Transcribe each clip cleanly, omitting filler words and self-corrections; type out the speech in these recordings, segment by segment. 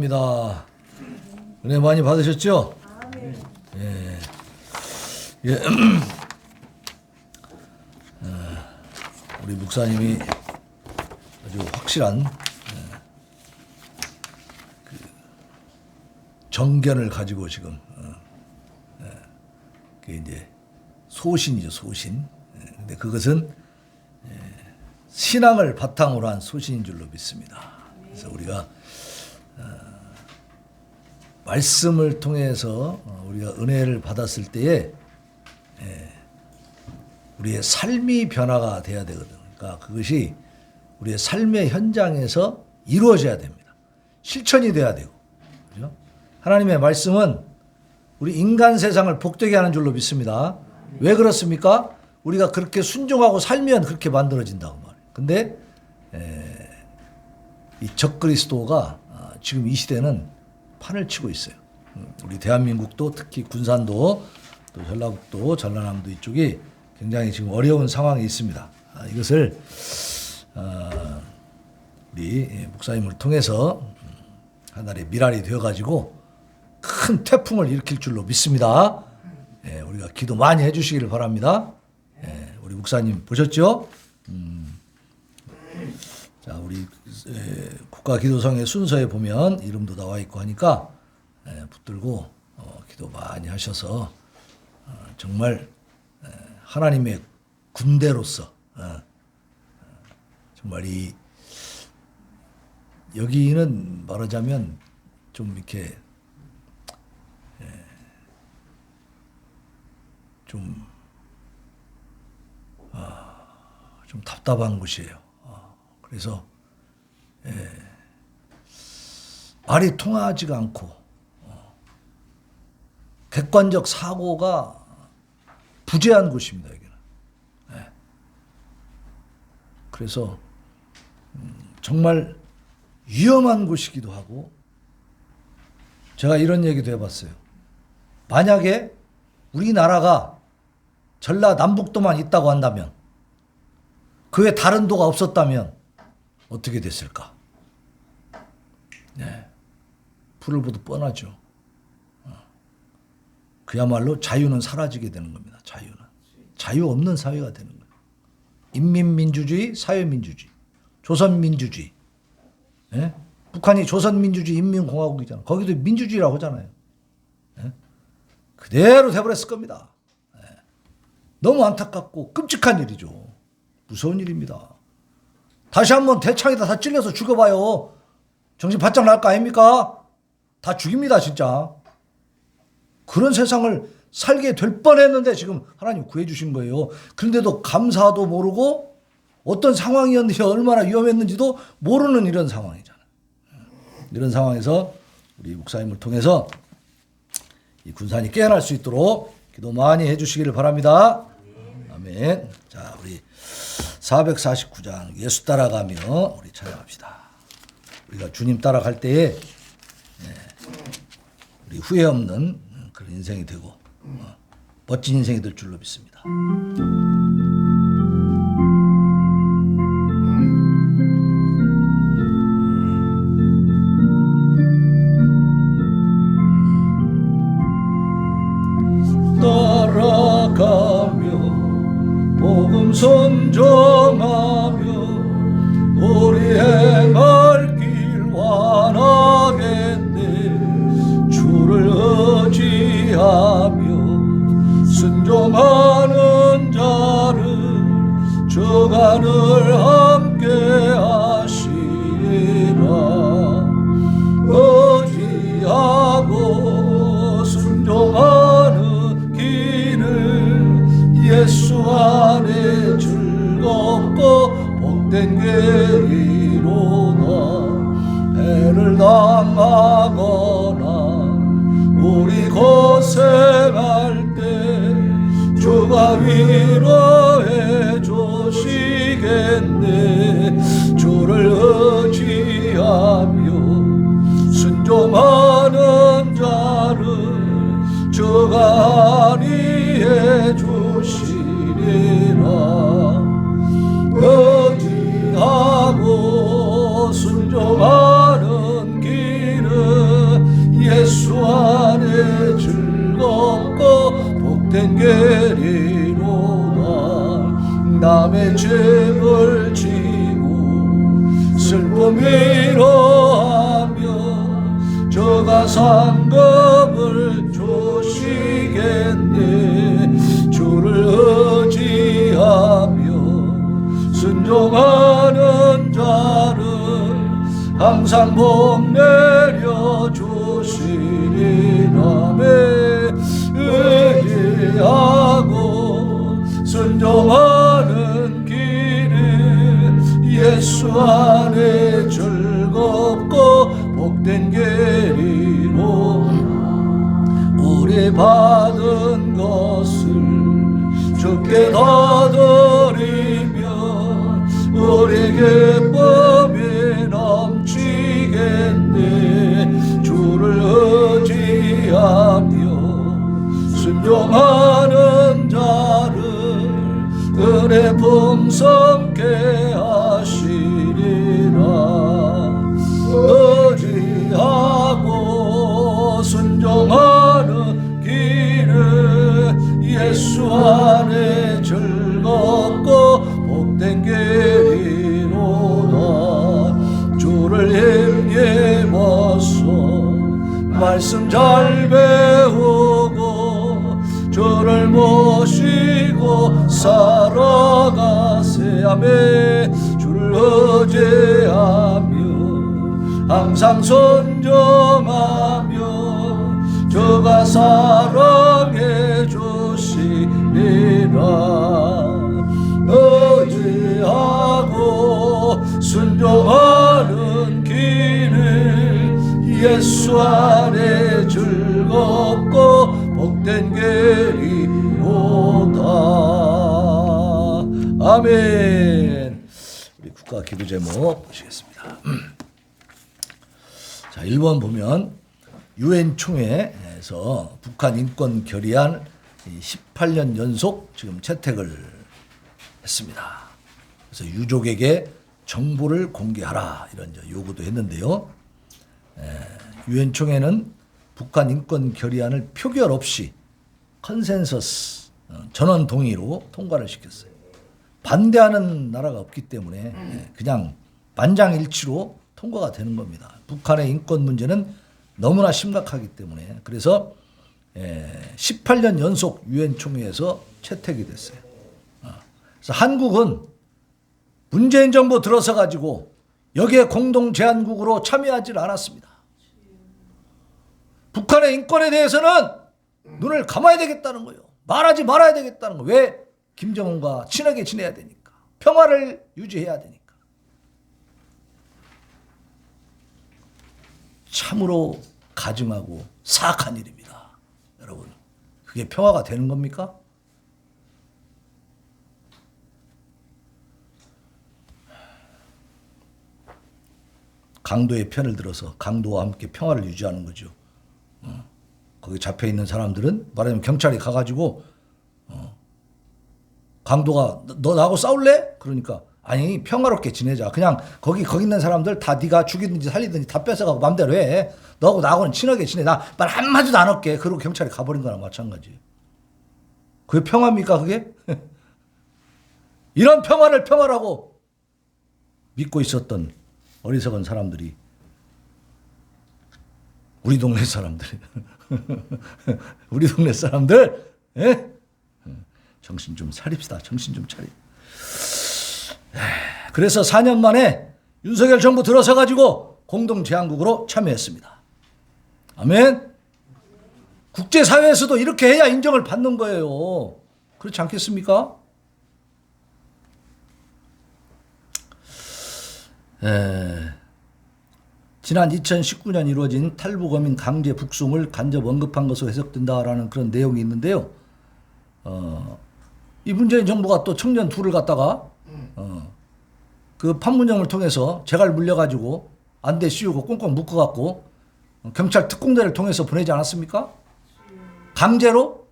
입니다. 은혜 많이 받으셨죠? 예. 예. 우리 목사님이 아주 확실한 그 정견을 가지고 지금 그게 이제 소신이죠, 소신. 근데 그것은 신앙을 바탕으로 한 소신인 줄로 믿습니다. 그래서 우리가 말씀을 통해서 우리가 은혜를 받았을 때에 우리의 삶이 변화가 돼야 되거든요. 그러니까 그것이 우리의 삶의 현장에서 이루어져야 됩니다. 실천이 돼야 되고, 그죠? 하나님의 말씀은 우리 인간 세상을 복되게 하는 줄로 믿습니다. 왜 그렇습니까? 우리가 그렇게 순종하고 살면 그렇게 만들어진다고 말해요. 근데 이 적그리스도가 지금 이 시대는 판을 치고 있어요. 우리 대한민국도 특히 군산도 또 전라북도 전라남도 이쪽이 굉장히 지금 어려운 상황에 있습니다. 이것을 우리 목사님을 통해서 하나의 미랄이 되어가지고 큰 태풍을 일으킬 줄로 믿습니다. 우리가 기도 많이 해주시기를 바랍니다. 우리 목사님 보셨죠? 자, 우리 국가기도성의 순서에 보면 이름도 나와 있고 하니까 붙들고 기도 많이 하셔서 정말 하나님의 군대로서 정말 이 여기는 말하자면 좀 이렇게 좀 답답한 곳이에요. 그래서 말이 통하지가 않고 객관적 사고가 부재한 곳입니다. 여기는. 그래서 정말 위험한 곳이기도 하고, 제가 이런 얘기도 해봤어요. 만약에 우리나라가 전라남북도만 있다고 한다면, 그 외 다른 도가 없었다면 어떻게 됐을까? 불을 보듯 뻔하죠. 그야말로 자유는 사라지게 되는 겁니다. 자유는. 자유 없는 사회가 되는 거예요. 인민민주주의, 사회민주주의, 조선민주주의. 북한이 조선민주주의 인민공화국이잖아요. 거기도 민주주의라고 하잖아요. 그대로 돼버렸을 겁니다. 너무 안타깝고 끔찍한 일이죠. 무서운 일입니다. 다시 한번 대창에다 다 찔려서 죽여봐요. 정신 바짝 날 거 아닙니까? 다 죽입니다, 진짜. 그런 세상을 살게 될 뻔했는데 지금 하나님 구해주신 거예요. 그런데도 감사도 모르고 어떤 상황이었는지 얼마나 위험했는지도 모르는 이런 상황이잖아요. 이런 상황에서 우리 목사님을 통해서 이 군산이 깨어날 수 있도록 기도 많이 해주시기를 바랍니다. 아멘. 자, 우리 449장 예수 따라가며 우리 찬양합시다. 우리가 주님 따라갈 때에 우리 후회 없는 그런 인생이 되고 멋진 인생이 될 줄로 믿습니다. 따라가며 복음 선정하며 우리 행할 길 완하겠네. 주를 의지하며 순종하는 자를 주간을 함께 하시리라. 의지하고 순종하는 길을 예수 안에 즐겁고 복된 길이로다. 해를 당하거나 우리 고생할 때 주가 위로해 주시겠네. 주를 의지하며 순종하는 자를 주가 안위해 주시리라. 의지하고 순종하는 길은 게리로다. 남의 죄를 지고 슬픔이로 하며 저가 상급을 주시겠네. 주를 의지하며 순종하는 자를 항상 복 내려 주시리라매. 의지하고 순종하는 길은 예수 안에 즐겁고 복된 길이로. 우리 받은 것을 주께 다 드리며 우리 기쁨이 넘치겠네. 주를 의지하며 순종하는 자를 은혜 풍성케 하시리라. 의지하고 순종하는 길은 예수 안에 즐겁고 복된 길이로다. 주를 힘입어서 말씀 잘 배우고 주를 모시고 살아가세 하매. 주를 의지하며 항상 순종하며 저가 사랑해 주시리라. 의지하고 순종하는 길은 예수 안에 즐겁고 복된 길이로다. 아멘. 우리 국가 기도 제목 보시겠습니다. 자, 1번 보면 유엔 총회에서 북한 인권 결의안 18년 연속 지금 채택을 했습니다. 그래서 유족에게 정보를 공개하라 이런 요구도 했는데요. 유엔 총회는 북한 인권 결의안을 표결 없이 컨센서스 전원 동의로 통과를 시켰어요. 반대하는 나라가 없기 때문에 그냥 만장일치로 통과가 되는 겁니다. 북한의 인권 문제는 너무나 심각하기 때문에. 그래서 18년 연속 유엔 총회에서 채택이 됐어요. 그래서 한국은 문재인 정부 들어서 가지고 여기에 공동 제안국으로 참여하지 않았습니다. 북한의 인권에 대해서는 눈을 감아야 되겠다는 거예요. 말하지 말아야 되겠다는 거예요. 왜? 김정은과 친하게 지내야 되니까. 평화를 유지해야 되니까. 참으로 가증하고 사악한 일입니다. 여러분, 그게 평화가 되는 겁니까? 강도의 편을 들어서 강도와 함께 평화를 유지하는 거죠. 거기 잡혀 있는 사람들은 말하자면 경찰이 가가지고 강도가 너 나하고 싸울래? 그러니까 아니 평화롭게 지내자. 그냥 거기 있는 사람들 다 네가 죽이든지 살리든지 다 뺏어가고 맘대로 해. 너하고 나하고는 친하게 지내. 나 말 한마디도 안 할게. 그리고 경찰이 가버린 거랑 마찬가지. 그게 평화입니까 그게? 이런 평화를 평화라고 믿고 있었던 어리석은 사람들이 우리 동네 사람들 우리 동네 사람들 정신 좀 차립시다. 정신 좀 차리. 그래서 4년 만에 윤석열 정부 들어서 가지고 공동 제안국으로 참여했습니다. 아멘. 국제사회에서도 이렇게 해야 인정을 받는 거예요. 그렇지 않겠습니까? 지난 2019년 이루어진 탈북어민 강제 북송을 간접 언급한 것으로 해석된다라는 그런 내용이 있는데요. 이 문재인 정부가 또 청년 둘을 갖다가 그 판문점을 통해서 재갈 물려가지고 안대 씌우고 꽁꽁 묶어갖고 경찰 특공대를 통해서 보내지 않았습니까? 강제로?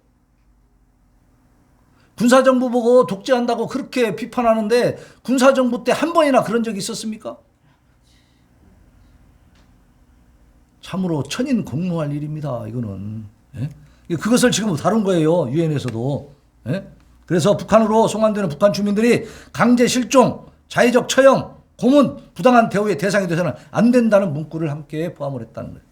군사정부 보고 독재한다고 그렇게 비판하는데 군사정부 때 한 번이나 그런 적이 있었습니까? 참으로 천인공노할 일입니다. 이거는. 예? 그것을 지금 다룬 거예요. 유엔에서도. 예? 그래서 북한으로 송환되는 북한 주민들이 강제 실종, 자의적 처형, 고문, 부당한 대우의 대상이 돼서는 안 된다는 문구를 함께 포함을 했다는 거예요.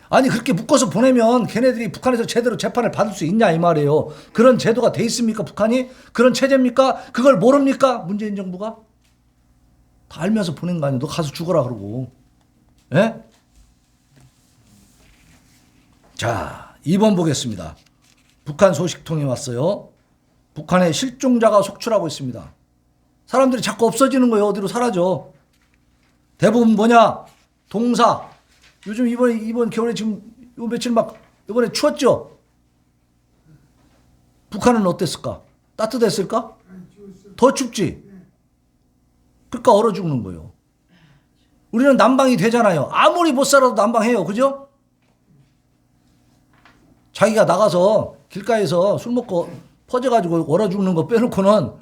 아니 그렇게 묶어서 보내면 걔네들이 북한에서 제대로 재판을 받을 수 있냐 이 말이에요. 그런 제도가 돼 있습니까 북한이? 그런 체제입니까? 그걸 모릅니까 문재인 정부가? 다 알면서 보낸 거 아니야. 너 가서 죽어라 그러고. 예? 자 2번 보겠습니다. 북한 소식통이 왔어요. 북한의 실종자가 속출하고 있습니다. 사람들이 자꾸 없어지는 거예요. 어디로 사라져. 대부분 뭐냐? 동사. 요즘 이번 겨울에 지금 요 며칠 막 이번에 추웠죠? 북한은 어땠을까? 따뜻했을까? 더 춥지? 그러니까 얼어 죽는 거예요. 우리는 난방이 되잖아요. 아무리 못 살아도 난방해요. 그죠? 자기가 나가서 길가에서 술 먹고 퍼져가지고 얼어 죽는 거 빼놓고는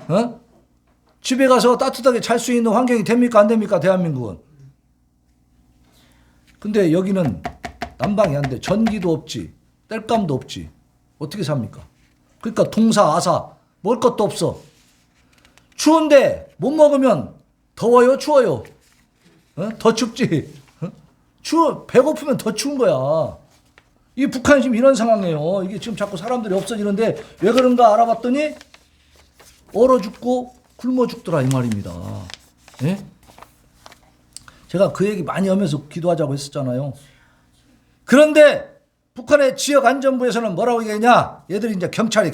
집에 가서 따뜻하게 잘 수 있는 환경이 됩니까? 안 됩니까? 대한민국은. 근데 여기는 난방이 안 돼. 전기도 없지. 땔감도 없지. 어떻게 삽니까? 그러니까 동사, 아사. 먹을 것도 없어. 추운데 못 먹으면 더워요? 추워요? 더 춥지. 배고프면 더 추운 거야. 이 북한이 지금 이런 상황이에요. 이게 지금 자꾸 사람들이 없어지는데 왜 그런가 알아봤더니 얼어 죽고 굶어 죽더라 이 말입니다. 예? 제가 그 얘기 많이 하면서 기도하자고 했었잖아요. 그런데 북한의 지역안전부에서는 뭐라고 얘기했냐? 얘들이 이제 경찰,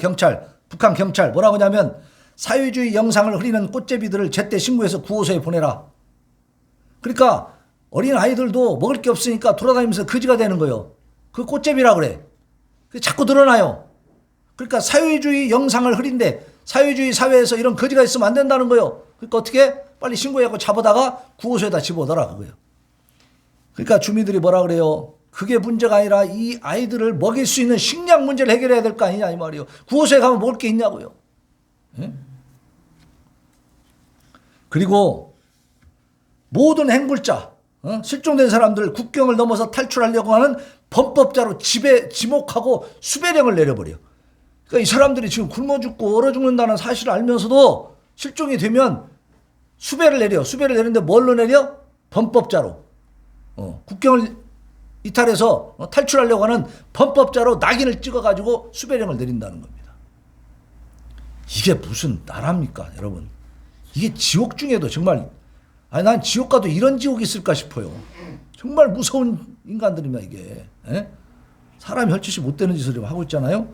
북한 경찰 뭐라고 하냐면 사회주의 영상을 흐리는 꽃제비들을 제때 신고해서 구호소에 보내라. 그러니까 어린 아이들도 먹을 게 없으니까 돌아다니면서 거지가 되는 거예요. 그 꽃제비라 그래. 자꾸 늘어나요. 그러니까 사회주의 영상을 흐린데 사회주의 사회에서 이런 거지가 있으면 안 된다는 거예요. 그러니까 어떻게? 빨리 신고해갖고 잡아다가 구호소에다 집어넣어라 그거예요. 그러니까 주민들이 뭐라 그래요? 그게 문제가 아니라 이 아이들을 먹일 수 있는 식량 문제를 해결해야 될 거 아니냐 이 말이에요. 구호소에 가면 먹을 게 있냐고요. 예? 그리고 모든 행불자, 실종된 사람들 국경을 넘어서 탈출하려고 하는 범법자로 집에 지목하고 수배령을 내려버려. 그러니까 이 사람들이 지금 굶어 죽고 얼어 죽는다는 사실을 알면서도 실종이 되면 수배를 내려. 수배를 내리는데 뭘로 내려? 범법자로. 국경을 이탈해서 탈출하려고 하는 범법자로 낙인을 찍어가지고 수배령을 내린다는 겁니다. 이게 무슨 나라입니까, 여러분? 이게 지옥 중에도 정말, 아니, 난 지옥 가도 이런 지옥이 있을까 싶어요. 정말 무서운 인간들입니다, 이게. 에? 사람이 헐짓이 못 되는 짓을 하고 있잖아요.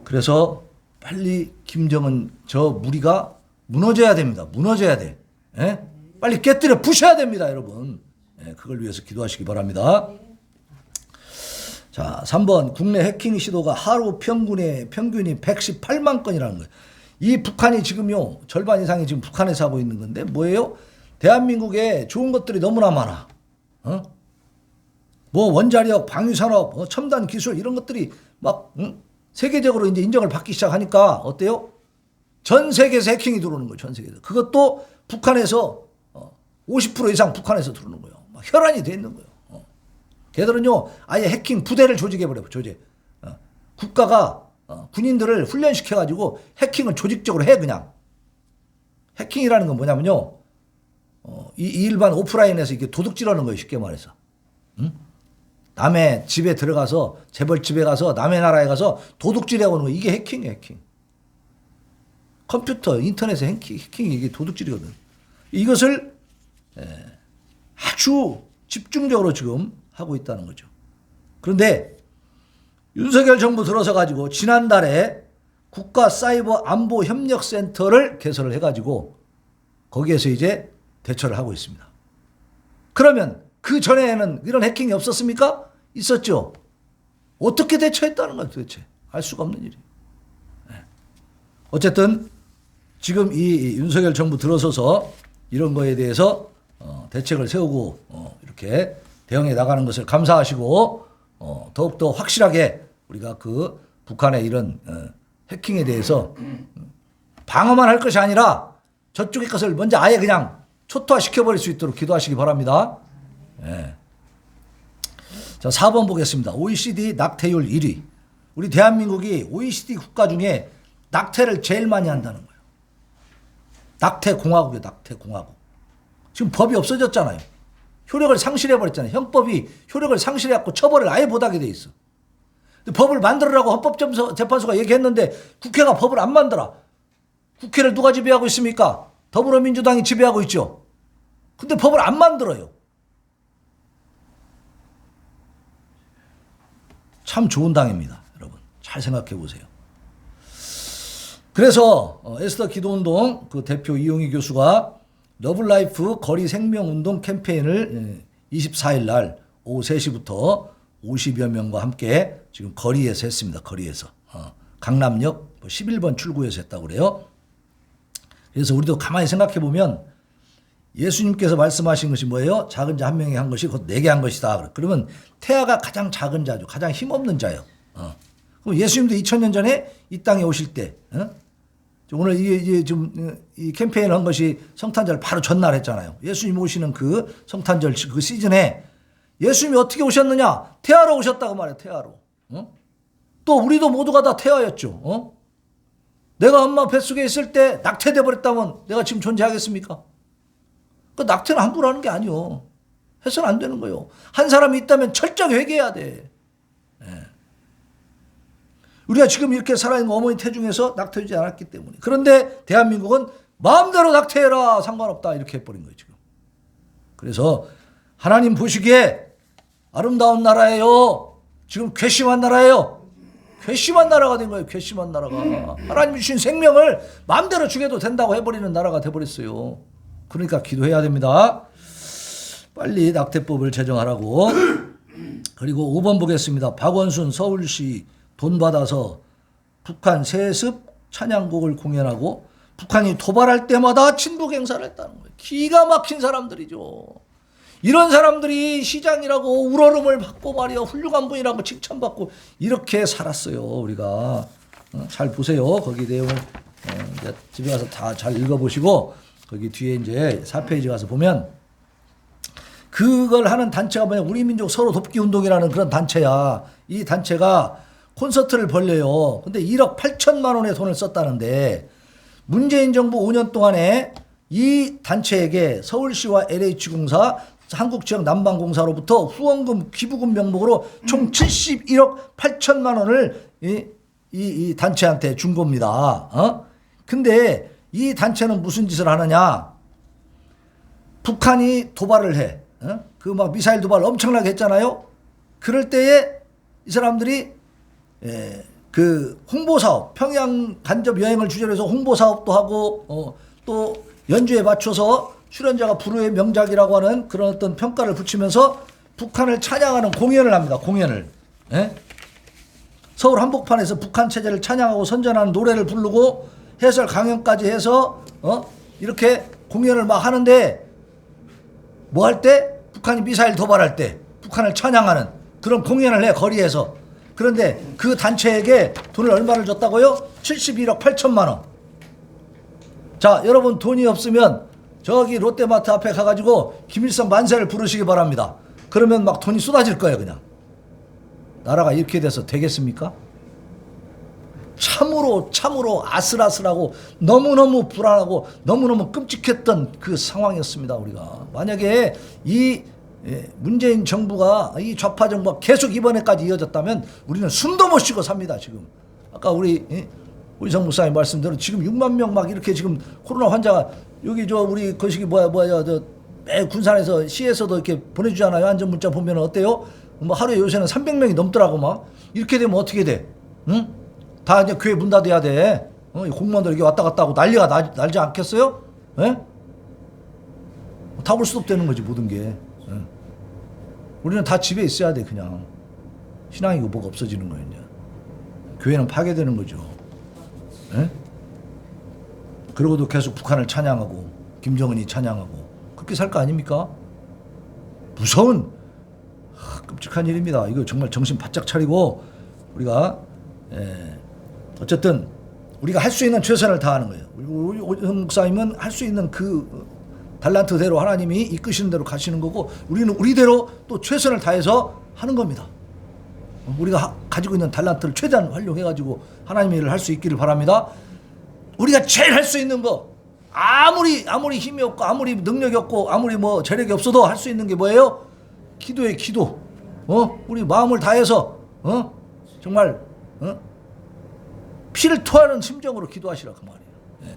그래서 빨리 김정은 저 무리가 무너져야 됩니다. 무너져야 돼. 에? 빨리 깨뜨려 부셔야 됩니다, 여러분. 예, 그걸 위해서 기도하시기 바랍니다. 자, 3번 국내 해킹 시도가 하루 평균이 118만 건이라는 거예요. 이 북한이 지금요 절반 이상이 지금 북한에서 하고 있는 건데 뭐예요? 대한민국에 좋은 것들이 너무나 많아. 뭐 원자력, 방위산업, 첨단 기술 이런 것들이 막 세계적으로 이제 인정을 받기 시작하니까 어때요? 전 세계에서 해킹이 들어오는 거예요. 전 세계에서. 그것도 북한에서 50% 이상 북한에서 들어오는 거예요. 막 혈안이 돼 있는 거예요. 걔들은요 아예 해킹 부대를 조직해버려요. 조직. 국가가 군인들을 훈련시켜가지고 해킹을 조직적으로 해 그냥. 해킹이라는 건 뭐냐면요. 이 일반 오프라인에서 이게 도둑질하는 거예요. 쉽게 말해서. 남의 집에 들어가서 재벌 집에 가서 남의 나라에 가서 도둑질해 오는 거 이게 해킹이에요. 해킹. 컴퓨터 인터넷에 해킹이 이게 도둑질이거든. 이것을 아주 집중적으로 지금 하고 있다는 거죠. 그런데 윤석열 정부 들어서 가지고 지난달에 국가사이버안보협력센터를 개설을 해가지고 거기에서 이제 대처를 하고 있습니다. 그러면 그 전에는 이런 해킹이 없었습니까? 있었죠. 어떻게 대처했다는 건 도대체 알 수가 없는 일이에요. 어쨌든 지금 이 윤석열 정부 들어서서 이런 거에 대해서 대책을 세우고 이렇게 대응해 나가는 것을 감사하시고 더욱더 확실하게 우리가 그 북한의 이런 해킹에 대해서 방어만 할 것이 아니라 저쪽의 것을 먼저 아예 그냥 초토화시켜버릴 수 있도록 기도하시기 바랍니다. 예. 자, 4번 보겠습니다. OECD 낙태율 1위. 우리 대한민국이 OECD 국가 중에 낙태를 제일 많이 한다는 거예요. 낙태공화국이에요. 낙태공화국. 지금 법이 없어졌잖아요. 효력을 상실해버렸잖아요. 형법이 효력을 상실해갖고 처벌을 아예 못하게 돼 있어. 근데 법을 만들으라고 헌법재판소가 얘기했는데 국회가 법을 안 만들어. 국회를 누가 지배하고 있습니까? 더불어민주당이 지배하고 있죠. 근데 법을 안 만들어요. 참 좋은 당입니다. 여러분 잘 생각해 보세요. 그래서 에스더 기도운동 그 대표 이용희 교수가 러블라이프 거리 생명운동 캠페인을 24일 날 오후 3시부터 50여 명과 함께 지금 거리에서 했습니다. 거리에서. 강남역 11번 출구에서 했다고 그래요. 그래서 우리도 가만히 생각해 보면 예수님께서 말씀하신 것이 뭐예요? 작은 자 한 명이 한 것이 곧 내게 한 것이다. 그러면 태아가 가장 작은 자죠. 가장 힘없는 자예요. 그럼 예수님도 2000년 전에 이 땅에 오실 때 오늘 이게 좀 이 캠페인을 한 것이 성탄절 바로 전날 했잖아요. 예수님 오시는 그 성탄절 그 시즌에 예수님이 어떻게 오셨느냐? 태아로 오셨다고 말해요. 태아로. 또 우리도 모두가 다 태아였죠. 내가 엄마 뱃속에 있을 때 낙태돼 버렸다면 내가 지금 존재하겠습니까? 그 낙태는 함부로 하는 게 아니요. 해서는 안 되는 거예요. 한 사람이 있다면 철저히 회개해야 돼. 우리가 지금 이렇게 살아있는 어머니 태중에서 낙태되지 않았기 때문에. 그런데 대한민국은 마음대로 낙태해라 상관없다 이렇게 해버린 거예요 지금. 그래서 하나님 보시기에 아름다운 나라예요. 지금 괘씸한 나라예요. 괘씸한 나라가 된 거예요. 괘씸한 나라가. 하나님 주신 생명을 마음대로 죽여도 된다고 해버리는 나라가 돼버렸어요. 그러니까 기도해야 됩니다. 빨리 낙태법을 제정하라고. 그리고 5번 보겠습니다. 박원순 서울시 돈 받아서 북한 세습 찬양곡을 공연하고 북한이 도발할 때마다 친북 행사를 했다는 거예요. 기가 막힌 사람들이죠. 이런 사람들이 시장이라고 우러름을 받고 말이야 훌륭한 분이라고 칭찬받고 이렇게 살았어요. 우리가 잘 보세요. 거기 내용을 이제 집에 가서 다 잘 읽어보시고 거기 뒤에 이제 4페이지 가서 보면 그걸 하는 단체가 뭐냐 우리 민족 서로 돕기 운동이라는 그런 단체야. 이 단체가 콘서트를 벌려요. 근데 1억 8천만 원의 돈을 썼다는데 문재인 정부 5년 동안에 이 단체에게 서울시와 LH공사, 한국지역난방공사로부터 후원금, 기부금 명목으로 총 71억 8천만 원을 이 단체한테 준 겁니다. 근데 이 단체는 무슨 짓을 하느냐? 북한이 도발을 해. 그 막 미사일 도발 엄청나게 했잖아요. 그럴 때에 이 사람들이 그 홍보사업, 평양 간접 여행을 주제로 해서 홍보사업도 하고 또 연주에 맞춰서 출연자가 불후의 명작이라고 하는 그런 어떤 평가를 붙이면서 북한을 찬양하는 공연을 합니다. 공연을. 서울 한복판에서 북한 체제를 찬양하고 선전하는 노래를 부르고 해설 강연까지 해서 이렇게 공연을 막 하는데 뭐 할 때? 북한이 미사일 도발할 때 북한을 찬양하는 그런 공연을 해 거리에서. 그런데 그 단체에게 돈을 얼마를 줬다고요? 71억 8천만 원. 자, 여러분 돈이 없으면 저기 롯데마트 앞에 가가지고 김일성 만세를 부르시기 바랍니다. 그러면 막 돈이 쏟아질 거예요 그냥. 나라가 이렇게 돼서 되겠습니까? 참으로 아슬아슬하고 너무너무 불안하고 너무너무 끔찍했던 그 상황이었습니다. 우리가 만약에 이 문재인 정부가 이 좌파 정부가 계속 이번에까지 이어졌다면 우리는 숨도 못 쉬고 삽니다. 지금 아까 우리 정 목사님 말씀대로 지금 6만 명 막 이렇게 지금 코로나 환자가 여기 저 우리 거시기 뭐야 저 매 군산에서 시에서도 이렇게 보내주잖아요. 안전 문자 보면 어때요? 뭐 하루에 요새는 300명이 넘더라고 막. 이렇게 되면 어떻게 돼? 응? 다 이제 교회 문 닫아야 돼. 공무원들 여기 왔다 갔다 하고 난리가 날지 않겠어요? 예? 다 올 수도 없다는 거지 모든 게. 우리는 다 집에 있어야 돼 그냥. 신앙이고 뭐가 없어지는 거예요 이제. 교회는 파괴되는 거죠. 예? 그러고도 계속 북한을 찬양하고 김정은이 찬양하고 그렇게 살 거 아닙니까? 무서운 끔찍한 일입니다. 이거 정말 정신 바짝 차리고 우리가 어쨌든 우리가 할 수 있는 최선을 다하는 거예요. 우리 오정 목사님은 할 수 있는 그 달란트대로 하나님이 이끄시는 대로 가시는 거고 우리는 우리대로 또 최선을 다해서 하는 겁니다. 우리가 가지고 있는 달란트를 최대한 활용해가지고 하나님의 일을 할 수 있기를 바랍니다. 우리가 제일 할 수 있는 거, 아무리 힘이 없고 아무리 능력이 없고 아무리 뭐 재력이 없어도 할 수 있는 게 뭐예요? 기도예요. 기도. 우리 마음을 다해서 정말 피를 토하는 심정으로 기도하시라 그 말이에요. 예.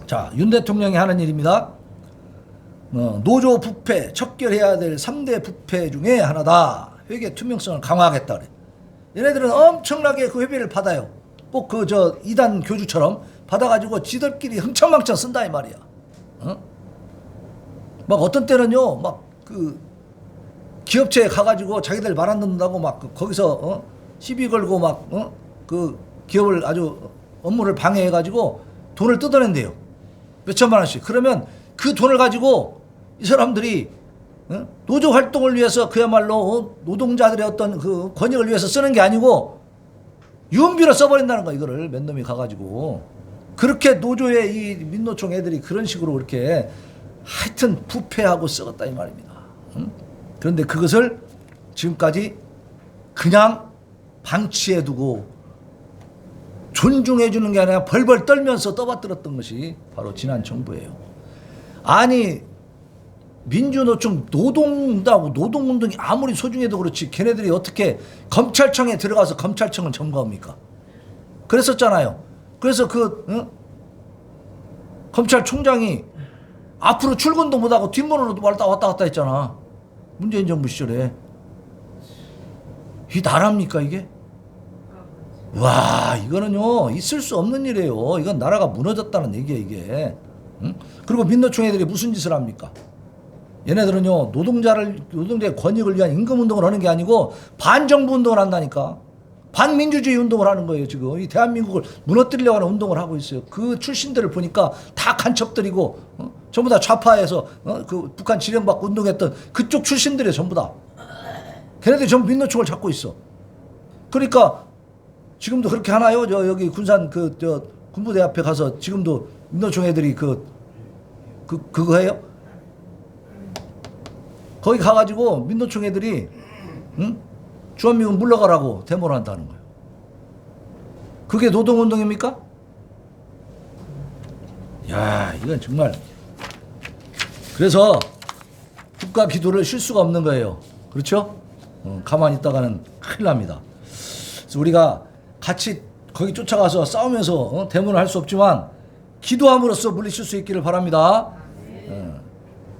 자, 윤 대통령이 하는 일입니다. 노조 부패 척결해야 될 3대 부패 중에 하나다. 회계 투명성을 강화하겠다 그래. 얘네들은 엄청나게 그 회비를 받아요. 꼭 그 저 2단 교주처럼 받아가지고 지들끼리 흥청망청 쓴다 이 말이야. 막 어떤 때는요, 막 그 기업체에 가가지고 자기들 말 안 듣는다고 막 거기서 시비 걸고 막 그 기업을 아주 업무를 방해해가지고 돈을 뜯어낸대요. 몇천만 원씩. 그러면 그 돈을 가지고 이 사람들이 노조 활동을 위해서 그야말로 노동자들의 어떤 그 권익을 위해서 쓰는 게 아니고 유흥비로 써버린다는 거야. 이거를 몇 놈이 가가지고 그렇게 노조의 이 민노총 애들이 그런 식으로 이렇게 하여튼 부패하고 썩었다 이 말입니다. 그런데 그것을 지금까지 그냥 방치해두고 존중해주는 게 아니라 벌벌 떨면서 떠받들었던 것이 바로 지난 정부예요. 아니 민주노총 노동운동이 아무리 소중해도 그렇지 걔네들이 어떻게 검찰청에 들어가서 검찰청을 점거합니까? 그랬었잖아요. 그래서 검찰총장이 앞으로 출근도 못하고 뒷문으로 왔다 갔다 했잖아. 문재인 정부 시절에. 이 나라입니까 이게? 와, 이거는요 있을 수 없는 일이에요. 이건 나라가 무너졌다는 얘기야 이게. 그리고 민노총 애들이 무슨 짓을 합니까? 얘네들은요 노동자의 권익을 위한 임금운동을 하는 게 아니고 반정부 운동을 한다니까. 반민주주의 운동을 하는 거예요. 지금 이 대한민국을 무너뜨리려고 하는 운동을 하고 있어요. 그 출신들을 보니까 다 간첩들이고 전부 다 좌파에서 그 북한 지령받고 운동했던 그쪽 출신들이 전부 다. 걔네들이 전부 민노총을 잡고 있어. 그러니까 지금도 그렇게 하나요? 여기 군산 군부대 앞에 가서 지금도 민노총 애들이 그거 해요? 거기 가가지고 민노총 애들이 주한미군 물러가라고 데모를 한다는 거예요. 그게 노동운동입니까? 야, 이건 정말. 그래서 국가 기도를 쉴 수가 없는 거예요. 그렇죠? 가만히 있다가는 큰일 납니다. 그래서 우리가 같이 거기 쫓아가서 싸우면서 데모를 할 수 없지만 기도함으로써 물리칠 수 있기를 바랍니다.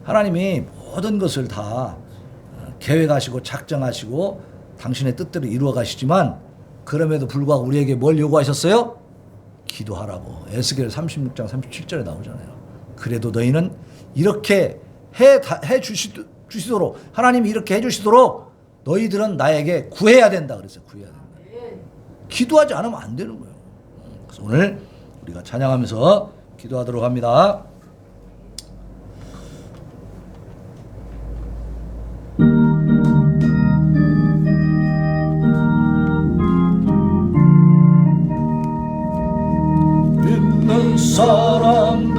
하나님이 모든 것을 다 계획하시고 작정하시고 당신의 뜻대로 이루어 가시지만 그럼에도 불구하고 우리에게 뭘 요구하셨어요? 기도하라고. 에스겔 36장 37절에 나오잖아요. 그래도 너희는 이렇게 해 주시도록 하나님이 이렇게 해 주시도록 너희들은 나에게 구해야 된다 그랬어요. 구해야 된다. 기도하지 않으면 안 되는 거예요. 그래서 오늘 우리가 찬양하면서 기도하도록 합니다. 믿는 사람들은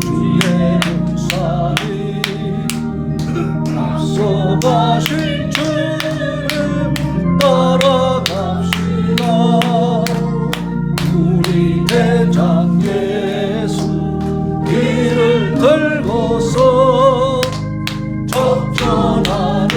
주의 역사에 앞서가실 주를 따라갑시다. 우리 대장 예수 이를 들고서 적절한